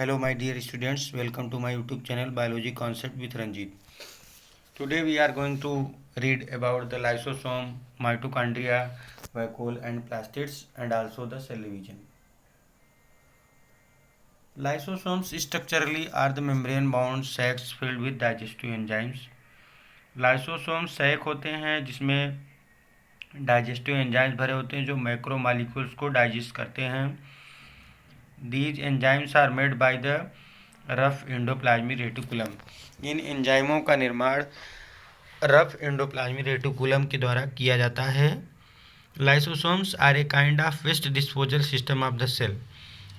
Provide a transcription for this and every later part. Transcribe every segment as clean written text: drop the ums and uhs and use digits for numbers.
Hello my dear students, welcome to my YouTube channel Biology Concept with Ranjit. Today we are going to read about the lysosome, mitochondria, vacuole and plastids and also the cell division. Lysosomes structurally are the membrane bound sacs filled with digestive enzymes. Lysosomes sac होते हैं जिसमें digestive enzymes भरे होते हैं जो macro molecules को digest करते हैं. These enzymes are made by the rough endoplasmic reticulum. इन एंजाइमों का निर्माण रफ एंडोप्लाज्मिक रेटिकुलम के द्वारा किया जाता है. Lysosomes are a kind of waste disposal system of the cell.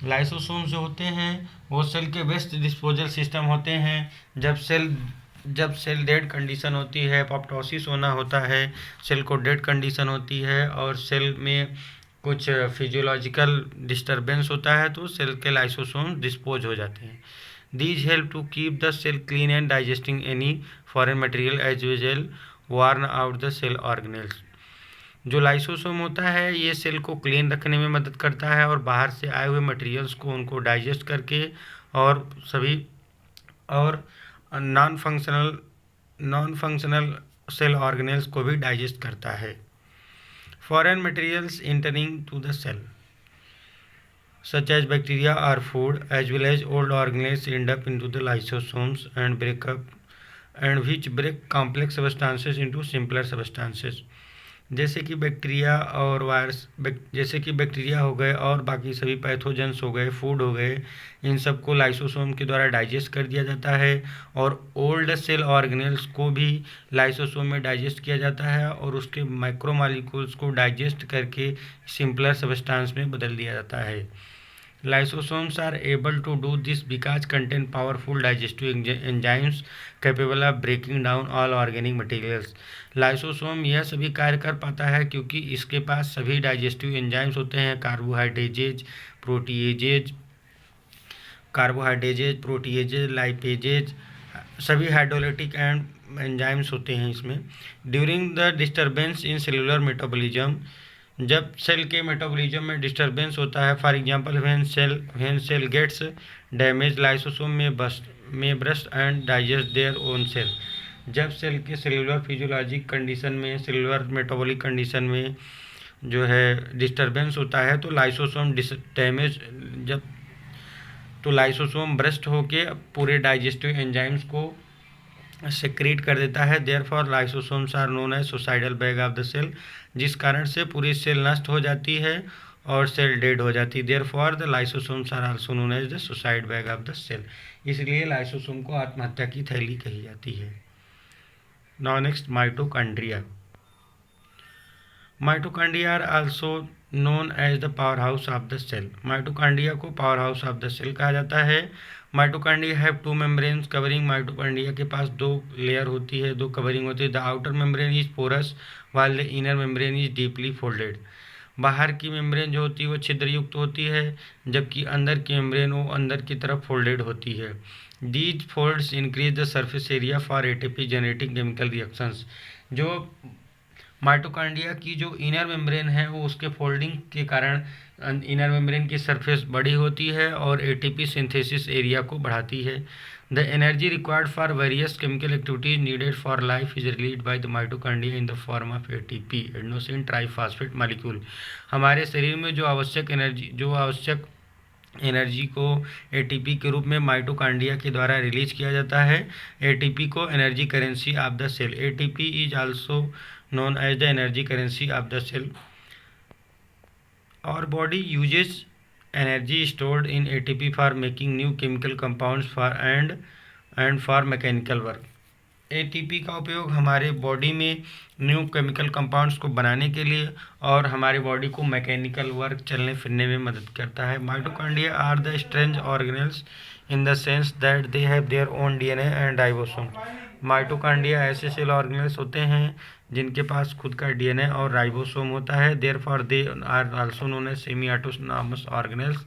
लाइसोसोम्स जो होते हैं वो सेल के वेस्ट डिस्पोजल सिस्टम होते हैं. जब सेल डेड कंडीशन होती है, अपॉप्टोसिस होना होता है, सेल को डेड कंडीशन होती है और सेल में कुछ फिजियोलॉजिकल डिस्टरबेंस होता है तो सेल के लाइसोसोम डिस्पोज हो जाते हैं. These help to keep the cell clean and digesting any foreign material as well warn out the cell organelles. जो लाइसोसोम होता है ये सेल को क्लीन रखने में मदद करता है और बाहर से आए हुए मटेरियल्स को उनको डाइजेस्ट करके और सभी और नॉन फंक्शनल सेल ऑर्गेनेल्स को भी डाइजेस्ट करता है. Foreign materials entering to the cell such as bacteria or food as well as old organelles end up into the lysosomes and which break complex substances into simpler substances. जैसे कि bacteria और virus, जैसे कि bacteria हो गए और बाकी सभी पैथोजेंस हो गए, फूड हो गए, इन सब को लाइसोसोम के द्वारा डाइजेस्ट कर दिया जाता है और ओल्ड सेल ऑर्गेनेल्स को भी लाइसोसोम में डाइजेस्ट किया जाता है और उसके माइक्रोमॉलिक्यूल्स को डाइजेस्ट करके सिंपलर सब्सटेंस में बदल दिया जाता है. Lysosomes are able to do this because contain powerful digestive enzymes capable of breaking down all organic materials. Lysosome यह सभी कार्य कर पाता है क्योंकि इसके पास सभी डाइजेस्टिव एंजाइम्स होते हैं. कार्बोहाइड्रेजेज, लाइपेजेज, सभी हाइड्रोलाइटिक एंड एंजाइम्स होते हैं इसमें. During the disturbance in cellular metabolism, जब सेल के मेटाबॉलिज्म में डिस्टर्बेंस होता है, for example when cell gets damage lysosome में burst and digest their own cell. जब सेल के सेलुलर फिजियोलॉजिक कंडीशन में, सेलुलर मेटाबॉलिक कंडीशन में जो है डिस्टर्बेंस होता है तो लाइसोसोम ब्रस्ट होके पूरे डाइजेस्टिव एंजाइम्स को सेक्रेट कर देता है. Therefore lysosomes are known as suicidal bag of the cell, जिस कारण से पूरी सेल नष्ट हो जाती है और सेल डेड हो जाती है. Therefore the lysosomes are also known as the suicide bag of the cell. इसलिए लाइसोसोम को आत्महत्या की थैली कही जाती है. Now next, mitochondria. Mitochondria are also known as the powerhouse of the cell. Mitochondria को powerhouse of the cell कहा जाता है. Mitochondria have two membranes covering. Mitochondria के पास दो लेयर होती है, दो कवरिंग होती है. The outer membrane is porous while the inner membrane is deeply folded. बाहर की मेम्ब्रेन जो होती है वो छिद्रयुक्त होती है जबकि अंदर की मेम्ब्रेन वो अंदर की तरफ फोल्डेड होती है. These folds increase the surface area for ATP generating chemical reactions. जो माइटोकॉन्ड्रिया की जो इनर मेम्ब्रेन है वो उसके फोल्डिंग के कारण इनर मेम्ब्रेन की सरफेस बड़ी होती है और एटीपी सिंथेसिस एरिया को बढ़ाती है. The energy required for various chemical activities needed for life is released by the mitochondria in the form of ATP, adenosine triphosphate molecule. हमारे शरीर में जो आवश्यक एनर्जी को एटीपी के रूप में माइटोकॉन्ड्रिया के द्वारा रिलीज किया जाता है. एटीपी को energy currency of the cell. ATP is also known as the energy currency of the cell. Our body uses energy stored in ATP for making new chemical compounds and for mechanical work. ATP का उपयोग हमारे body में new chemical compounds को बनाने के लिए और हमारे बॉडी को मैकेनिकल वर्क चलने फिरने में मदद करता है. Mitochondria are the strange organelles in the sense that they have their own DNA and ribosome. Mitochondria ऐसे सेल ऑर्गेनेल्स होते हैं जिनके पास खुद का डीएनए और राइबोसोम होता है. Therefore they are also known as semi autonomous organelles.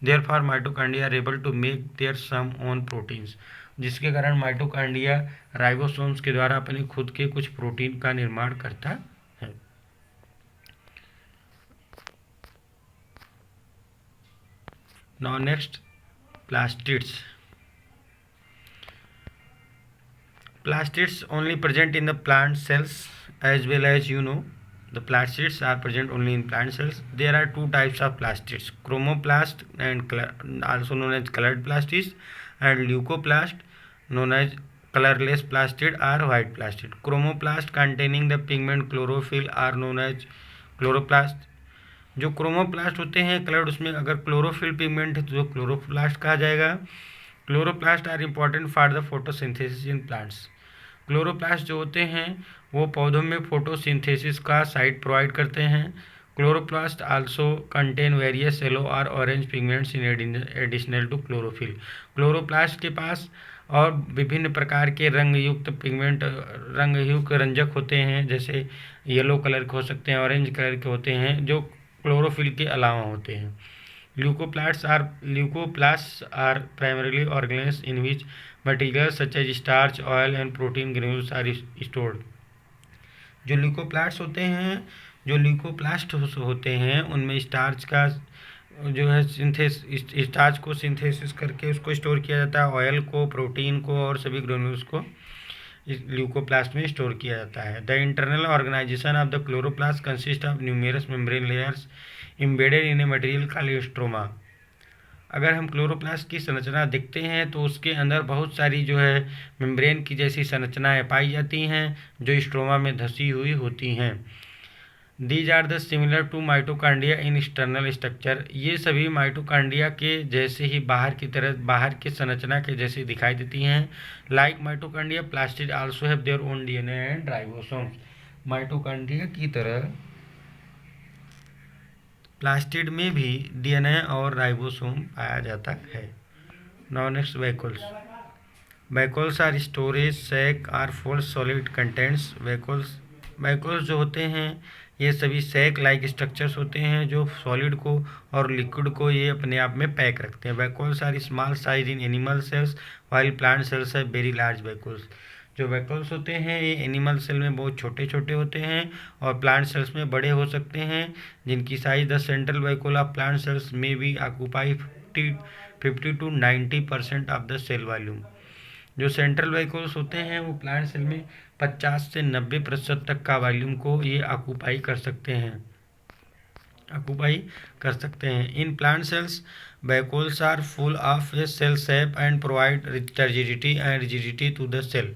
Therefore mitochondria are able to make their some own proteins, जिसके कारण माइटोकॉन्ड्रिया राइबोसोम्स के द्वारा अपने खुद के कुछ प्रोटीन का निर्माण करता है. Now next, plastids. Plastids only present in the plant cells, as well as the plastids are present only in plant cells. There are two types of plastids: chromoplast, and also known as colored plastids, and leucoplast, known as colorless plastid or white plastid. Chromoplast containing the pigment chlorophyll are known as chloroplast. जो chromoplast होते हैं coloured, उसमें अगर chlorophyll pigment है तो जो chloroplast कहा जाएगा. Chloroplast are important for the photosynthesis in plants. Chloroplast जो होते हैं वो पौधों में फोटोसिंथेसिस का साइट प्रोवाइड करते हैं. Chloroplast also contain various yellow और orange pigments in additional to chlorophyll. Chloroplast के पास और विभिन्न प्रकार के रंगयुक्त पिगमेंट, रंगयुक्त रंजक होते हैं, जैसे येलो कलर के हो सकते हैं, ऑरेंज कलर के होते हैं, जो क्लोरोफिल के अलावा होते हैं. Leucoplast are primarily organelles in which material such as starch, oil and protein granules are stored. जो ल्यूकोप्लास्ट होते हैं उनमें स्टार्च का जो है स्टार्च को सिंथेसिस करके उसको स्टोर किया जाता है. ऑयल को, प्रोटीन को और सभी ग्रेन्यूल्स को इस ल्यूकोप्लास्ट में स्टोर किया जाता है. The internal organisation of the chloroplast consist of numerous membrane layers embedded in a material called stroma. अगर हम क्लोरोप्लास्ट की संरचना देखते हैं तो उसके अंदर बहुत सारी जो है मेम्ब्रेन की जैसी संरचनाएं पाई जाती हैं जो स्ट्रोमा में धसी हुई होती हैं. These are the similar to mitochondria in external structure. ये सभी माइटोकांड्रिया के जैसे ही बाहर के संरचना के जैसे दिखाई देती हैं. Like mitochondria, plastid also have their own DNA and ribosomes. Mitochondria की तरह प्लास्टिड में भी डीएनए और राइबोसोम पाया जाता है. Now next, vacuoles. Vacuoles are storage sac are full solid contents. Vacuoles जो होते हैं ये सभी सैक लाइक स्ट्रक्चर्स होते हैं जो सॉलिड को और लिक्विड को ये अपने आप में पैक रखते हैं. Vacuoles are small size in animal cells while plant cells है वेरी लार्ज वैक्यूल्स. जो वैक्यूल्स होते हैं ये एनिमल सेल में बहुत छोटे छोटे होते हैं और प्लांट सेल्स में बड़े हो सकते हैं, जिनकी size the central vacuole of plant cells में भी occupy 50 to 90% of the cell volume. जो सेंट्रल वैक्यूल्स होते हैं वो प्लांट सेल में 50 से 90% तक का वॉल्यूम को ये ऑक्यूपाई कर सकते हैं. In plant cells vacuoles are full of a cell shape and provide turgidity and rigidity to the cell.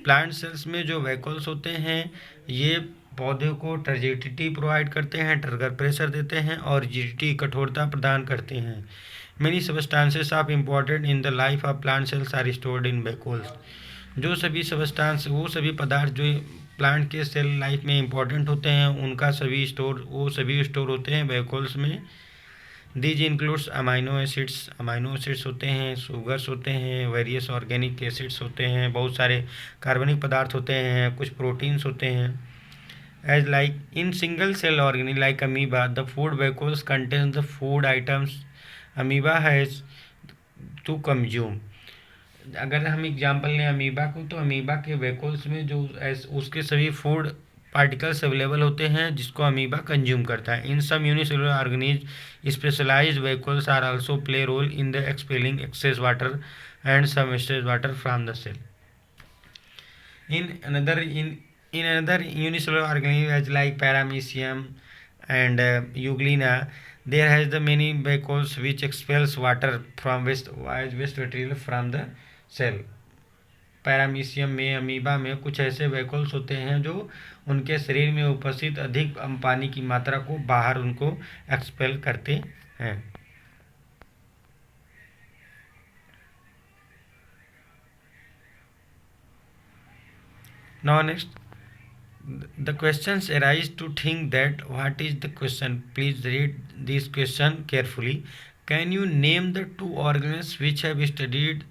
Plant cells में जो वैक्यूल्स होते हैं ये पौधे को टर्जिडिटी प्रोवाइड करते हैं, ट्रिगर प्रेशर देते हैं और रिजिडिटी कठोरता प्रदान करते हैं. Many substances of important in the life of plant cells are stored in vacuoles. जो सभी सबस्टांस, वो सभी पदार्थ जो प्लांट के सेल लाइफ में इम्पॉर्टेंट होते हैं उनका सभी स्टोर होते हैं वैक्यूल्स में. दीज इंक्लूड्स अमाइनो एसिड्स होते हैं, शुगर्स होते हैं, वेरियस ऑर्गेनिक एसिड्स होते हैं, बहुत सारे कार्बनिक पदार्थ होते हैं, कुछ प्रोटीन्स होते हैं. As like in single cell organism like amoeba the food vacuoles contains the food items amoeba has to consume. अगर हम एग्जांपल लें अमीबा को, तो अमीबा के वैक्यूल्स में जो उसके सभी फूड पार्टिकल्स अवेलेबल होते हैं जिसको अमीबा कंज्यूम करता है. In some unicellular organism specialised vacuoles are also play role in the expelling excess water and some wastage water from the cell. In another unicellular organism as like Paramecium and Euglena, there has the many vacuoles which expels water from waste material from the cell. Paramecium में, amoeba में कुछ ऐसे vacuoles होते हैं जो उनके शरीर में उपस्थित अधिक पानी की मात्रा को बाहर उनको एक्सपेल करते हैं. Now next, the questions arise to think that what is the question. Please read this question carefully. Can you name the two organisms which have studied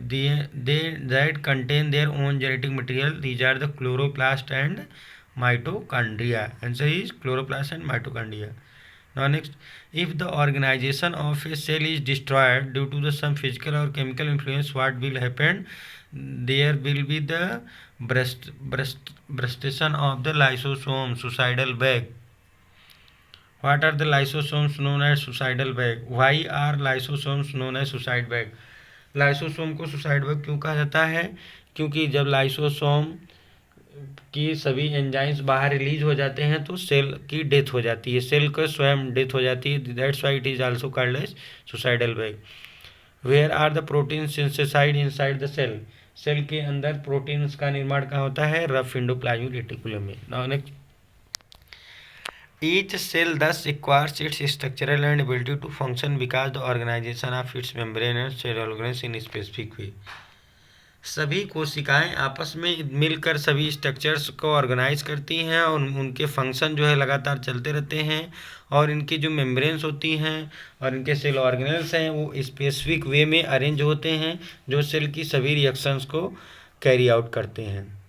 that contain their own genetic material? These are the chloroplast and mitochondria. Answer is chloroplast and mitochondria. Now next, if the organization of a cell is destroyed due to some physical or chemical influence, what will happen? There will be the brustation of the lysosome, suicidal bag. What are the lysosomes known as suicidal bag, why are lysosomes known as suicide bag. Lysosome को suicide bag क्यों कहा जाता है, क्योंकि जब lysosome की सभी enzymes बाहर रिलीज हो जाते हैं तो सेल की डेथ हो जाती है, सेल का स्वयं डेथ हो जाती है, that's why it is also called as suicidal bag. Where are the protein synthesised inside the cell, cell के अंदर प्रोटीन्स का निर्माण कहाँ होता है, रफ एंडोप्लाज्मिक रेटिकुलम में। Now next, each cell thus acquires its structural and ability to function because the organization of its membrane and cell organs in a specific way। सभी कोशिकाएं आपस में मिलकर सभी स्ट्रक्चर्स को ऑर्गेनाइज करती हैं और उनके फंक्शन जो है लगातार चलते रहते हैं, और इनकी जो मेम्ब्रेन्स होती हैं और इनके सेल ऑर्गेनल्स हैं वो स्पेसिफिक वे में अरेंज होते हैं जो सेल की सभी रिएक्शंस को कैरी आउट करते हैं।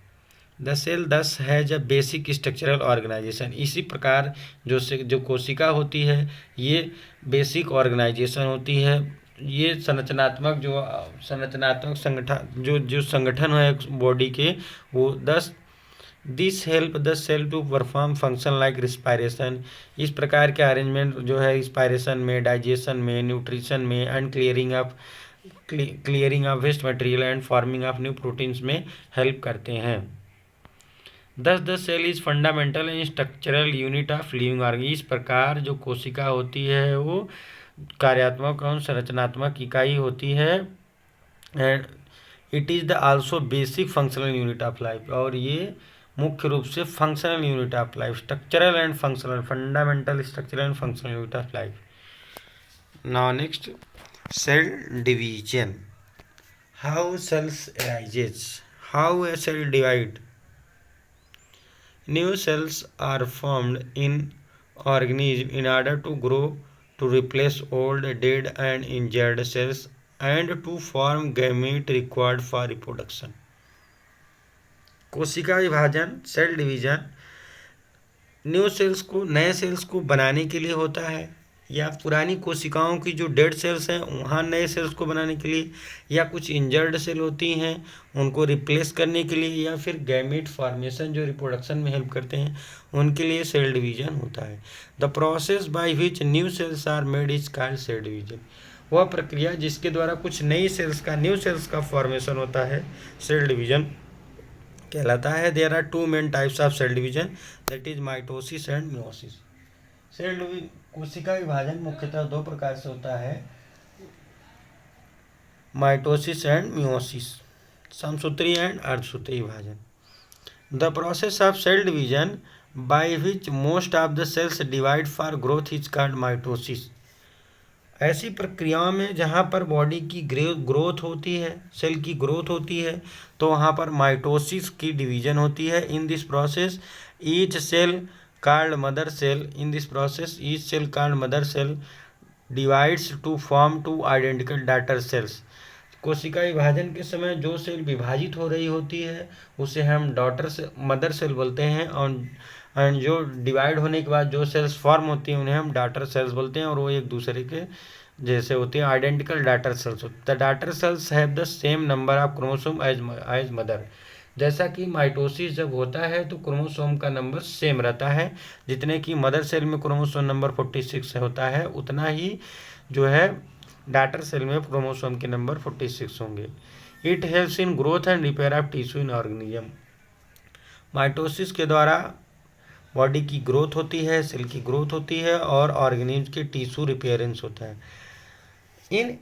The cell thus has a basic structural organisation, इसी प्रकार जो कोशिका होती है ये बेसिक ऑर्गेनाइजेशन होती है, ये संरचनात्मक संगठन है बॉडी के, वो this help the cell to perform function like respiration, इस प्रकार के अरेंजमेंट जो है रिस्पायरेशन में, डाइजेशन में, न्यूट्रिशन में and clearing of waste material and forming of new proteins में हेल्प करते हैं। Thus the cell is fundamental and structural unit of living organ, इस प्रकार जो कोशिका होती है वो कार्यात्मक और संरचनात्मक इकाई होती है, and it is the also basic functional unit of life, और ये मुख्य रूप से functional unit of life, structural and functional, fundamental structural and functional unit of life. Now next, cell division, how cells arises, how a cell divide. New cells are formed in organism in order to grow, to replace old, dead and injured cells and to form gamete required for reproduction। कोशिका विभाजन, cell division, new sales को, नए sales को बनाने के लिए होता है, या पुरानी कोशिकाओं की जो डेड सेल्स हैं वहाँ नए सेल्स को बनाने के लिए, या कुछ इंजर्ड सेल होती हैं उनको रिप्लेस करने के लिए, या फिर गैमेट फॉर्मेशन जो रिप्रोडक्शन में हेल्प करते हैं उनके लिए सेल डिवीजन होता है। The process by which new cells are made is called cell division, वह प्रक्रिया जिसके द्वारा कुछ नई सेल्स का, न्यू सेल्स का फॉर्मेशन होता है, सेल डिवीजन कहलाता है। There are two main types of cell division, that is mitosis and meiosis. Cell कोशिका विभाजन मुख्यतः दो प्रकार से होता है, माइटोसिस एंड मियोसिस, समसूत्री एंड अर्धसूत्री विभाजन। The process of cell division by which most of the cells divide for growth is called mitosis. ऐसी प्रक्रियाओं में जहाँ पर बॉडी की ग्रोथ होती है, सेल की ग्रोथ होती है, तो वहाँ पर माइटोसिस की डिवीजन होती है। In this process each cell called mother cell, in this process each cell called mother cell divides to form two identical daughter cells। कोशिका विभाजन के समय जो सेल विभाजित हो रही होती है उसे हम मदर सेल बोलते हैं, और जो डिवाइड होने के बाद जो सेल्स फॉर्म होती हैं उन्हें हम डॉटर सेल्स बोलते हैं, और वो एक दूसरे के जैसे होती हैं, identical daughter cells. The daughter cells have the same number of chromosome as mother, जैसा कि माइटोसिस जब होता है तो क्रोमोसोम का नंबर सेम रहता है, जितने कि मदर सेल में क्रोमोसोम नंबर 46 होता है उतना ही जो है डॉटर सेल में क्रोमोसोम के नंबर 46 होंगे। It helps in growth and repair of tissue in organism, mitosis के द्वारा बॉडी की ग्रोथ होती है, सेल की ग्रोथ होती है और ऑर्गेनिज्म के टिश्यू रिपेयरेंस होता है। इन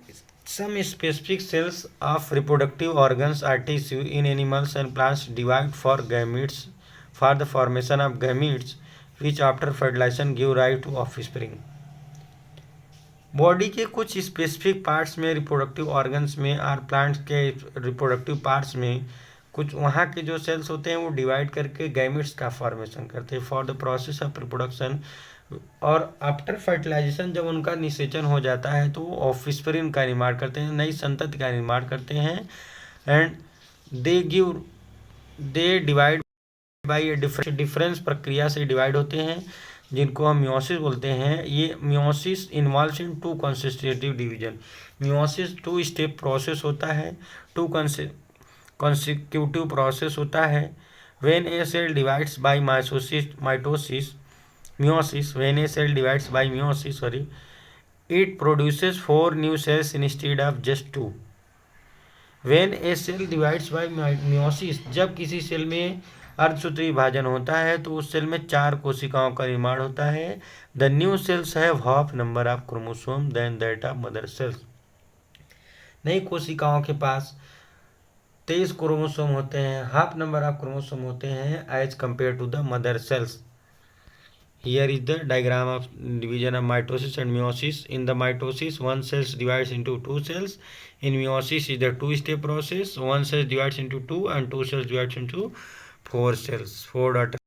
some specific cells of reproductive organs or tissue in animals and plants divide for gametes for the formation of gametes which after fertilization give rise to offspring। Body के कुछ specific parts में, reproductive organs में और plants के reproductive parts में कुछ वहाँ के जो सेल्स होते हैं वो डिवाइड करके गैमेट्स का फॉर्मेशन करते हैं for the process of reproduction, और आफ्टर फर्टिलाइजेशन जब उनका निषेचन हो जाता है तो वो ऑफस्प्रिंग का निर्माण करते हैं, नई संतति का निर्माण करते हैं, and they divide by A difference प्रक्रिया से डिवाइड होते हैं जिनको हम मियोसिस बोलते हैं। ये meiosis involves in two consecutive division, meiosis 2 step process होता है, 2 कंसेक्यूटिव प्रोसेस होता है। When a cell divides by mitosis meiosis, when a cell divides by meiosis, it produces 4 new cells instead of just 2. When a cell divides by meiosis, जब किसी cell में अर्धसूत्री विभाजन होता है तो उस सेल में 4 कोशिकाओं का निर्माण होता है. The new cells have half number of chromosome than that of mother cells. नई कोशिकाओं के पास 23 क्रोमोसोम होते हैं, हाफ नंबर ऑफ क्रोमोसोम होते हैं as compare to the mother cells. Here is the diagram of division of mitosis and meiosis. In the mitosis, one cell divides into 2 cells. In meiosis is the 2-step process. One cell divides into 2 and 2 cells divides into 4 cells. 4 daughter